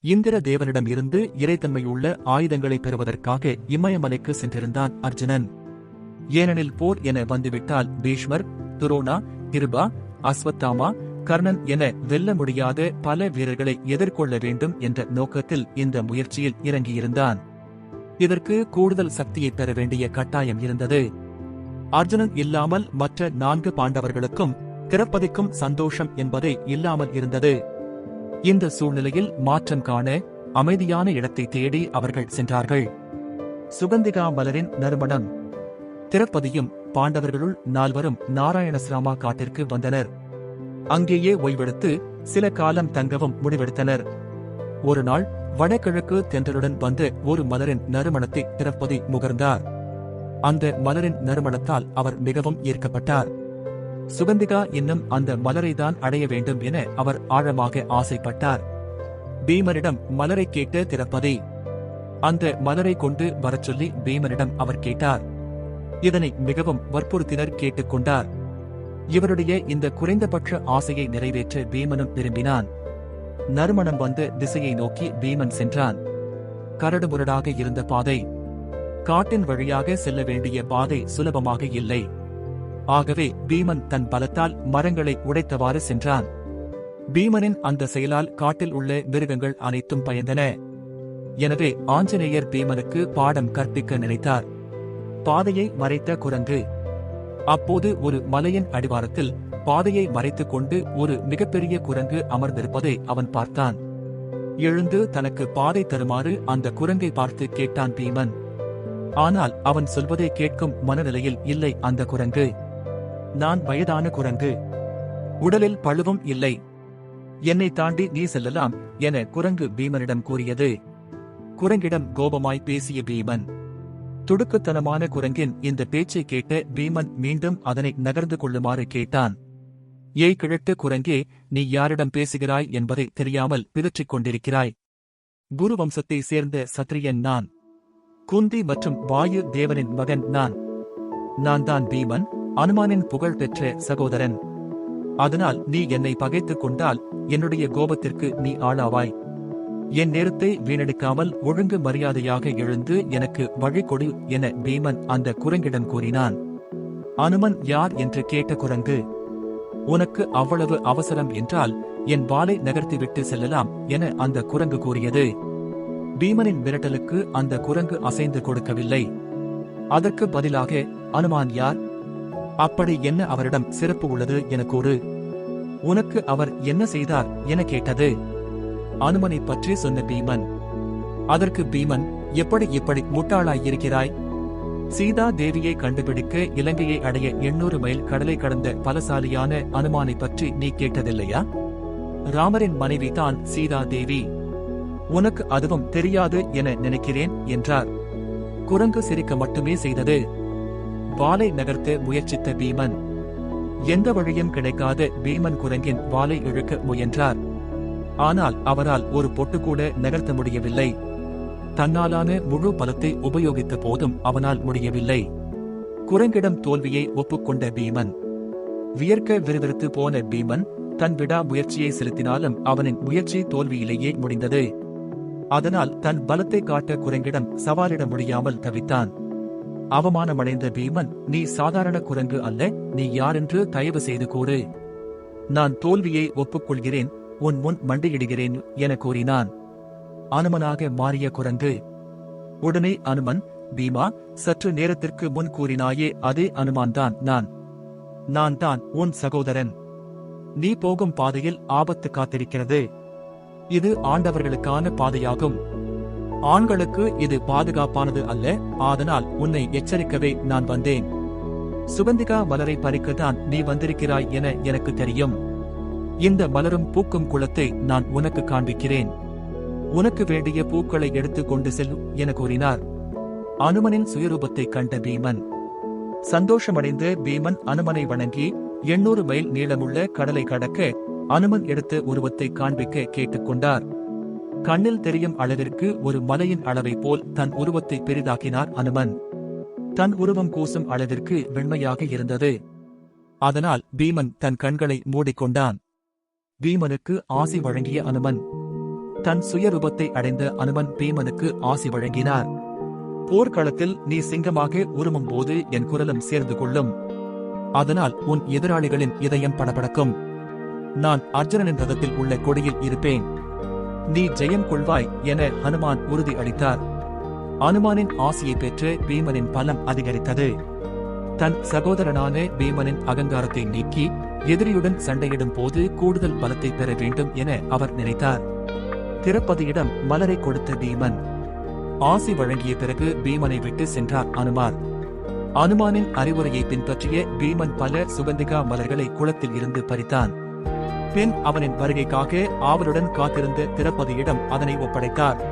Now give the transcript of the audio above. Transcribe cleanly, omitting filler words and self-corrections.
இந்திர தேவனிடம் இருந்து இறைத்தன்மையுள்ள ஆயுதங்களை பெறுவதற்காக இமயமலைக்கு சென்றிருந்தான் அர்ஜுனன். ஏனெனில் போர் என வந்துவிட்டால் பீஷ்மர், துரோணா, கிருபா, அஸ்வத்தாமா, கர்ணன் என வெல்ல முடியாத பல வீரர்களை எதிர்கொள்ள வேண்டும் என்ற நோக்கத்தில் இந்த முயற்சியில் இறங்கியிருந்தான். இதற்கு கூடுதல் சக்தியை பெற வேண்டிய கட்டாயம் இருந்தது. அர்ஜுனன் இல்லாமல் மற்ற 4 பாண்டவர்களுக்கும் திரௌபதிக்கும் சந்தோஷம் என்பதே இல்லாமல் இருந்தது. இந்த சூழ்நிலையில் மாற்றம் காண அமைதியான இடத்தை தேடி அவர்கள் சென்றார்கள். சுகந்திகா மலரின் நறுமணம். திரௌபதியும் பாண்டவர்களுள் 4வரும் நாராயணசிராமா காட்டிற்கு வந்தனர். அங்கேயே ஓய்வெடுத்து சில காலம் தங்கவும் முடிவெடுத்தனர். ஒரு நாள் வடகிழக்கு தென்றலுடன் வந்த ஒரு மலரின் நறுமணத்தை திரௌபதி முகர்ந்தார். அந்த மலரின் நறுமணத்தால் அவர் மிகவும் ஈர்க்கப்பட்டார். சுகந்திகா இன்னும் அந்த மலரைதான் அடைய வேண்டும் என அவர் ஆழமாக ஆசைப்பட்டார். பீமனிடம் மலரை கேட்ட திரௌபதி அந்த மலரை கொண்டு வரச் சொல்லி பீமனிடம் அவர் கேட்டார். இதனை மிகவும் வற்புறுத்தினர் கேட்டுக்கொண்டார். இவருடைய இந்த குறைந்தபட்ச ஆசையை நிறைவேற்ற பீமனும் விரும்பினான். நறுமணம் வந்த திசையை நோக்கி பீமன் சென்றான். கரடுமுரடாக இருந்த பாதை, காட்டின் வழியாக செல்ல வேண்டிய பாதை சுலபமாக இல்லை. ஆகவே பீமன் தன் பலத்தால் மரங்களை உடைத்தவாறு சென்றான். பீமனின் அந்த செயலால் காட்டில் உள்ள மிருகங்கள் அனைத்தும் பயந்தன. எனவே ஆஞ்சநேயர் பீமனுக்கு பாடம் கற்பிக்க நினைத்தார். பாதையை மறைத்த குரங்கு. அப்போது ஒரு மலையின் அடிவாரத்தில் பாதையை மறைத்துக் கொண்டு ஒரு மிகப்பெரிய குரங்கு அமர்ந்திருப்பதை அவன் பார்த்தான். எழுந்து தனக்கு பாதை தருமாறு அந்த குரங்கை பார்த்து கேட்டான் பீமன். ஆனால் அவன் சொல்வதை கேட்கும் மனநிலையில் இல்லை அந்த குரங்கு. நான் வயதான குரங்கு, உடலில் பழுவும் இல்லை, என்னை தாண்டி நீ செல்லலாம் என குரங்கு பீமனிடம் கூறியது. குரங்கிடம் கோபமாய் பேசிய பீமன். துடுக்குத்தனமான குரங்கின் இந்த பேச்சை கேட்ட பீமன் மீண்டும் அதனை நகர்ந்து கொள்ளுமாறு கேட்டான். ஏய் கிழட்டு குரங்கே, நீ யாரிடம் பேசுகிறாய் என்பதை தெரியாமல் பிதற்றிக் கொண்டிருக்கிறாய். குரு வம்சத்தை சேர்ந்த சத்திரியன் நான். குந்தி மற்றும் வாயு தேவனின் மகன் நான் தான் பீமன், அனுமானின் புகழ் பெற்ற சகோதரன். அதனால் நீ என்னை பகைத்துக் கொண்டால் என்னுடைய கோபத்திற்கு நீ ஆளாவாய். என் நேரத்தை வீணடிக்காமல் ஒழுங்கு மரியாதையாக எழுந்து எனக்கு வழி கொடு என பீமன் அந்த குரங்கிடம் கூறினான். அனுமன் யார் என்று கேட்ட குரங்கு, உனக்கு அவ்வளவு அவசரம் என்றால் என் வாளை நகர்த்திவிட்டு செல்லலாம் என அந்த குரங்கு கூறியது. பீமனின் மிரட்டலுக்கு அந்த குரங்கு அசைந்து கொடுக்கவில்லை. அதற்கு பதிலாக, அனுமான் யார்? அப்படி என்ன அவரிடம் சிறப்பு உள்ளது என கூறு. உனக்கு அவர் என்ன செய்தார் என கேட்டது. அனுமனை பற்றி சொன்ன பீமன். அதற்கு பீமன், எப்படி முட்டாளாயிருக்கிறாய்? சீதா தேவியை கண்டுபிடிக்க இலங்கையை அடைய 800 மைல் கடலை கடந்த பலசாலியான அனுமானை பற்றி நீ கேட்டதில்லையா? ராமரின் மனைவி தான் சீதா தேவி. உனக்கு அதுவும் தெரியாது என நினைக்கிறேன் என்றார். குரங்கு சிரிக்க மட்டுமே செய்தது. வாளை நகர்த்த முயற்சித்த பீமன். எந்த வழியும் கிடைக்காத பீமன் குரங்கின் வாளை இழுக்க முயன்றார். ஆனால் அவரால் ஒரு பொட்டு கூட நகர்த்த முடியவில்லை. தன்னாலான முழு பலத்தை உபயோகித்த போதும் அவனால் முடியவில்லை. குரங்கிடம் தோல்வியை ஒப்புக்கொண்ட பீமன். வியர்க்க விறுவிறுத்து போன பீமன் தன் விடா முயற்சியை செலுத்தினாலும் அவனின் முயற்சி தோல்வியிலேயே முடிந்தது. அதனால் தன் பலத்தை காட்ட குரங்கிடம் சவாலிட முடியாமல் தவித்தான். அவமானமடைந்த பீமன், நீ சாதாரண குரங்கு அல்ல, நீ யாரென்று தயவு செய்து கூறு. நான் தோல்வியை ஒப்புக்கொள்கிறேன், உன் முன் மண்டியிடுகிறேன் என கூறினான். அனுமனாக மாறிய குரங்கு. உடனே அனுமன், பீமா, சற்று நேரத்திற்கு முன் கூறினாயே அதே அனுமான்தான் நான் தான் உன் சகோதரன். நீ போகும் பாதையில் ஆபத்து காத்திருக்கிறது. இது ஆண்டவர்களுக்கான பாதையாகும். ஆண்களுக்கு இது பாதுகாப்பானது அல்ல. ஆதலால் உன்னை எச்சரிக்கவே நான் வந்தேன். சுகந்திகா மலரை பறிக்கத்தான் நீ வந்திருக்கிறாய் என எனக்கு தெரியும். இந்த மலரும் பூக்கும் குளத்தை நான் உனக்கு காண்பிக்கிறேன். உனக்கு வேண்டிய பூக்களை எடுத்துக் கொண்டு செல் என கூறினார். அனுமனின் சுயரூபத்தை கண்ட பீமன். சந்தோஷமடைந்த பீமன் அனுமனை வணங்கி 800 மைல் நீளமுள்ள கடலை கடக்க அனுமன் எடுத்த உருவத்தை காண்பிக்க கேட்டுக்கொண்டார். கண்ணில் தெரியும் அளவிற்கு ஒரு மலையின் அளவை போல் தன் உருவத்தை பெரிதாக்கினார் அனுமன். தன் உருவம் கூசும் அளவிற்கு வெண்மையாக இருந்தது. அதனால் பீமன் தன் கண்களை மூடிக்கொண்டான். பீமனுக்கு ஆசி வழங்கிய அனுமன். தன் சுயரூபத்தை அடைந்த அனுமன் பீமனுக்கு ஆசி வழங்கினார். போர்க்களத்தில் நீ சிங்கமாக உருமும் போது என் குரலும் சேர்ந்து கொள்ளும். அதனால் உன் எதிராளிகளின் இதயம் படபடக்கும். நான் அர்ஜுனனின் ரதத்தில் உள்ள கொடியில் இருப்பேன். நீ ஜெயம் கொள்வாய் என ஹனுமான் உறுதி அளித்தார். அனுமானின் ஆசியை பெற்று பீமனின் பலம் அதிகரித்தது. தன் சகோதரனான பீமனின் அகங்காரத்தை நீக்கி எதிரியுடன் சண்டையிடும் போது கூடுதல் பலத்தை பெற வேண்டும் என அவர் நினைத்தார். திரௌபதியிடம் மலரை கொடுத்த பீமன் ஆசி வழங்கிய பிறகு பீமனை விட்டு சென்றார் அனுமார். அனுமானின் அறிவுரையை பின்பற்றிய பீமன் பல சுகந்திகா மலர்களை குளத்தில் இருந்து பறித்தான். பின் அவனின் வருகைக்காக ஆவலுடன் காத்திருந்த திரௌபதியிடம் அதனை ஒப்படைத்தார்.